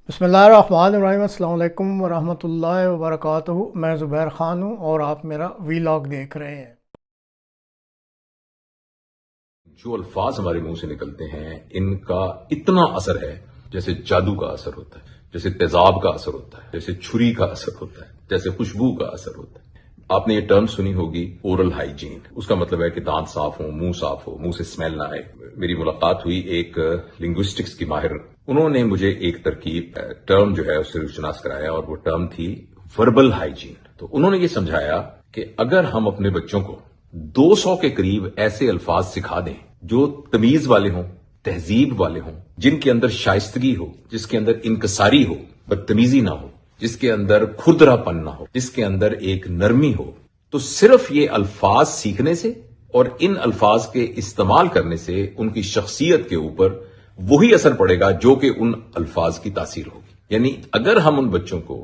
बिस्मिल्लाहिर्रहमानिर्रहीम। अस्सलाम वालेकुम वरहमतुल्लाहि वबरकातुहू। मैं ज़ुबैर ख़ान हूँ और आप मेरा वीलॉग देख रहे हैं। जो अल्फाज हमारे मुंह से निकलते हैं इनका इतना असर है, जैसे जादू का असर होता है, जैसे तेजाब का असर होता है, जैसे छुरी का असर होता है, जैसे खुशबू का असर होता है। आपने ये टर्म सुनी होगी, ओरल हाइजीन। उसका मतलब है कि दांत साफ हो, मुंह साफ हो, मुंह से स्मेल ना आए। मेरी मुलाकात हुई एक लिंग्विस्टिक्स की माहिर, उन्होंने मुझे एक तरकीब टर्म जो है उससे रुशनास कराया और वो टर्म थी वर्बल हाइजीन। तो उन्होंने ये समझाया कि अगर हम अपने बच्चों को 200 के करीब ऐसे अल्फाज सिखा दें जो तमीज वाले हों, तहजीब वाले हों, जिनके अंदर शाइस्तगी हो, जिसके अंदर इनकसारी हो, बदतमीजी ना हो, जिसके अंदर खुरदरापन ना हो, जिसके अंदर एक नरमी हो, तो सिर्फ ये अल्फाज सीखने से और इन अल्फाज के इस्तेमाल करने से उनकी शख्सियत के ऊपर वही असर पड़ेगा जो कि उन अल्फाज की तासीर होगी। यानी अगर हम उन बच्चों को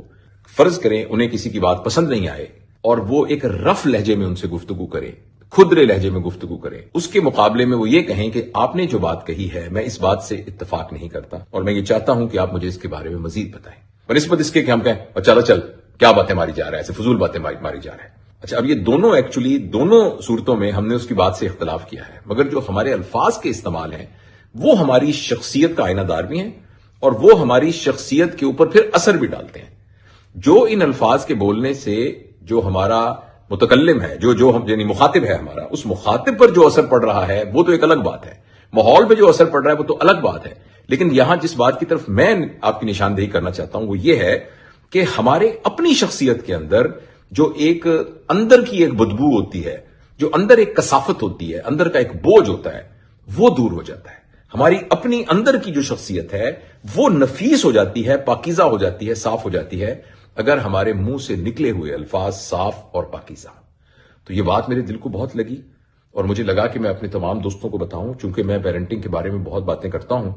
फर्ज करें उन्हें किसी की बात पसंद नहीं आए और वो एक रफ लहजे में उनसे गुफ्तगू करें, खुदरे लहजे में गुफ्तगू करें, उसके मुकाबले में वो ये कहें कि आपने जो बात कही है मैं इस बात से इत्तेफाक नहीं करता और मैं ये चाहता हूं कि आप मुझे इसके बारे में मजीद बताएं, बनिस्बत इसके कि हम कहें और चल क्या बातें मारी जा रहा है, ऐसे फजूल बातें मारी जा रहा है। अच्छा, अब ये दोनों सूरतों में हमने उसकी बात से इख्तलाफ किया है, मगर जो हमारे अल्फाज के इस्तेमाल हैं वो हमारी शख्सियत का आईनादार भी हैं और वो हमारी शख्सियत के ऊपर फिर असर भी डालते हैं। जो इन अल्फाज के बोलने से जो हमारा मुतकल्लिम है, जो हम यानी मुखातिब है हमारा, उस मुखातिब पर जो असर पड़ रहा है वो तो एक अलग बात है, माहौल पे जो असर पड़ रहा है वो तो अलग बात है। लेकिन यहां जिस बात की तरफ मैं आपकी निशानदेही करना चाहता हूं वो ये है कि हमारे अपनी शख्सियत के अंदर जो एक अंदर की एक बदबू होती है, जो अंदर एक कसाफत होती है, अंदर का एक बोझ होता है, वो दूर हो जाता है। हमारी अपनी अंदर की जो शख्सियत है वो नफीस हो जाती है, पाकीज़ा हो जाती है, साफ हो जाती है अगर हमारे मुंह से निकले हुए अल्फाज साफ और पाकीज़ा हो। तो ये बात मेरे दिल को बहुत लगी और मुझे लगा कि मैं अपने तमाम दोस्तों को बताऊं, चूंकि मैं पेरेंटिंग के बारे में बहुत बातें करता हूं,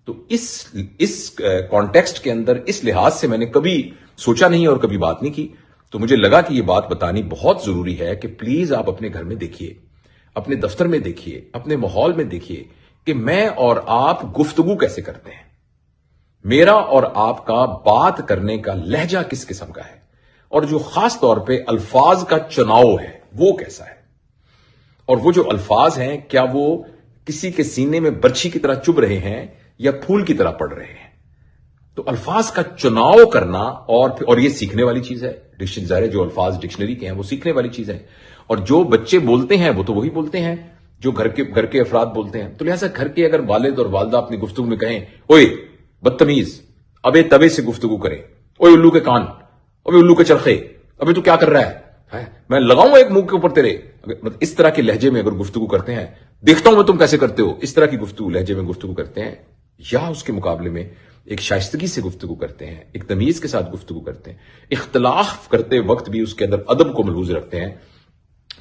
तो इस कॉन्टेक्स्ट के अंदर इस लिहाज से मैंने कभी सोचा नहीं और कभी बात नहीं की। तो मुझे लगा कि यह बात बतानी बहुत जरूरी है कि प्लीज आप अपने घर में देखिए, अपने दफ्तर में देखिए, अपने माहौल में देखिए कि मैं और आप गुफ्तगू कैसे करते हैं, मेरा और आपका बात करने का लहजा किस किस्म का है और जो खास तौर पे अल्फाज का चुनाव है वो कैसा है, और वो जो अल्फाज हैं क्या वो किसी के सीने में बर्छी की तरह चुभ रहे हैं या फूल की तरह पड़ रहे हैं। तो अल्फाज का चुनाव करना और ये सीखने वाली चीज है। डिक्शनरी, जो अल्फाज डिक्शनरी के हैं वो सीखने वाली चीज है, और जो बच्चे बोलते हैं वो तो वही बोलते हैं जो घर के अफराद बोलते हैं। तो लिहाजा घर के अगर वालिद और वालदा अपनी गुफ्तगू में कहें, ओए बदतमीज, अबे तबे से गुफ्तगू करें, ओए उल्लू के कान, अबे उल्लू के चरखे, अबे तू क्या कर रहा है, मैं लगाऊंगा एक मुंह के ऊपर तेरे, मतलब इस तरह के लहजे में अगर गुफ्तगू करते हैं, देखता हूं मैं तुम कैसे करते हो, इस तरह की गुफ्तगू लहजे में गुफ्तगू करते हैं, या उसके मुकाबले में एक शाइस्तगी से गुफ्तगू करते हैं, एक तमीज के साथ गुफ्तगू करते हैं, इख्तलाफ करते वक्त भी उसके अंदर अदब को मलहूज रखते हैं,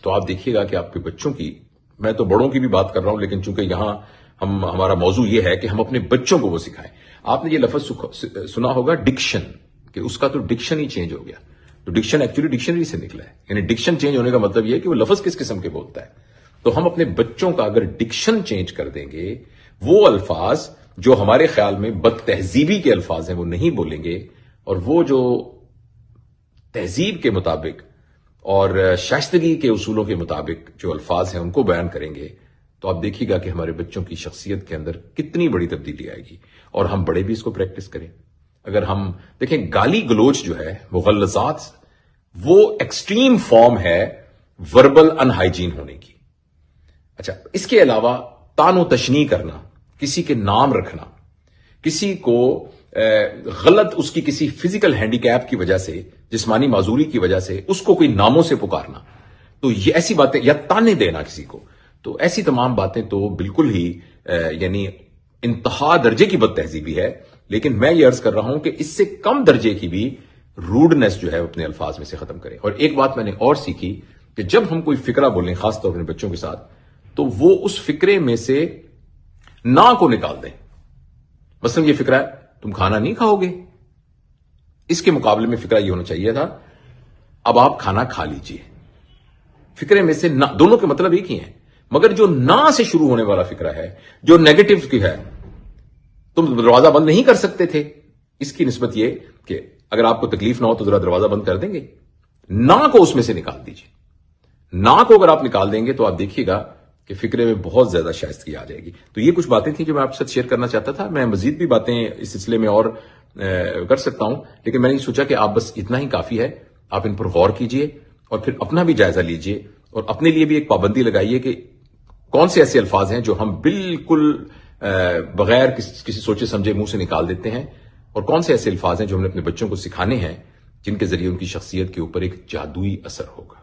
तो आप देखिएगा कि आपके बच्चों की, मैं तो बड़ों की भी बात कर रहा हूं लेकिन चूंकि यहां हमारा मौजू यह है कि हम अपने बच्चों को वो सिखाएं। आपने ये लफ्ज सुना होगा डिक्शन, कि उसका तो डिक्शन ही चेंज हो गया। तो डिक्शन एक्चुअली डिक्शनरी से निकला है, यानी डिक्शन चेंज होने का मतलब यह है कि वो लफ्ज किस किस्म के बोलता है। तो हम अपने बच्चों का अगर डिक्शन चेंज कर देंगे, वो अल्फाज जो हमारे ख्याल में बदतहजीबी के अल्फाज हैं वो नहीं बोलेंगे, और वो जो तहजीब के मुताबिक और शाइस्तगी के उसूलों के मुताबिक जो अल्फाज हैं उनको बयान करेंगे, तो आप देखिएगा कि हमारे बच्चों की शख्सियत के अंदर कितनी बड़ी तब्दीली आएगी, और हम बड़े भी इसको प्रैक्टिस करें। अगर हम देखें, गाली गलोच जो है, मुगल्लज़ात, वो एक्सट्रीम फॉर्म है वर्बल अनहाइजीन होने की। अच्छा, इसके अलावा तानो तशनी करना, किसी के नाम रखना, किसी को गलत उसकी किसी फिजिकल हैंडीकैप की वजह से, जिस्मानी माजूरी की वजह से उसको कोई नामों से पुकारना, तो ये ऐसी बातें, या ताने देना किसी को, तो ऐसी तमाम बातें तो बिल्कुल ही यानी इंतहा दर्जे की बदतहजीबी है। लेकिन मैं ये अर्ज कर रहा हूं कि इससे कम दर्जे की भी रूडनेस जो है अपने अल्फाज में से खत्म करें। और एक बात मैंने और सीखी कि जब हम कोई फिक्रा बोलें, खासतौर पर अपने बच्चों के साथ, तो वो उस फिक्रे में से ना को निकाल दें। मसलन ये फिक्रा है तुम खाना नहीं खाओगे, इसके मुकाबले में फिक्रा ये होना चाहिए था अब आप खाना खा लीजिए। फिक्रे में से ना, दोनों के मतलब एक ही हैं, मगर जो ना से शुरू होने वाला फिक्रा है, जो नेगेटिव की है, तुम दरवाजा बंद नहीं कर सकते थे, اس کی نسبت یہ کہ اگر آپ کو تکلیف نہ ہو تو ذرا دروازہ بند کر دیں گے، نا کو اس میں سے نکال دیجیے. نا کو اگر آپ نکال دیں گے تو آپ دیکھیے گا کہ فکرے میں بہت زیادہ شائستگی آ جائے گی. تو یہ کچھ باتیں تھیں جو میں آپ کے ساتھ شیئر کرنا چاہتا تھا. میں مزید بھی باتیں اس سلسلے میں اور کر سکتا ہوں، لیکن میں نے سوچا کہ آپ بس اتنا ہی کافی ہے. آپ ان پر غور کیجئے اور پھر اپنا بھی جائزہ لیجئے اور اپنے لیے بھی ایک پابندی لگائیے کہ کون سے ایسے الفاظ ہیں جو ہم بالکل بغیر کسی سوچے سمجھے منہ سے نکال دیتے ہیں، اور کون سے ایسے الفاظ ہیں جو ہم نے اپنے بچوں کو سکھانے ہیں جن کے ذریعے ان کی شخصیت کے اوپر ایک جادوئی اثر ہوگا.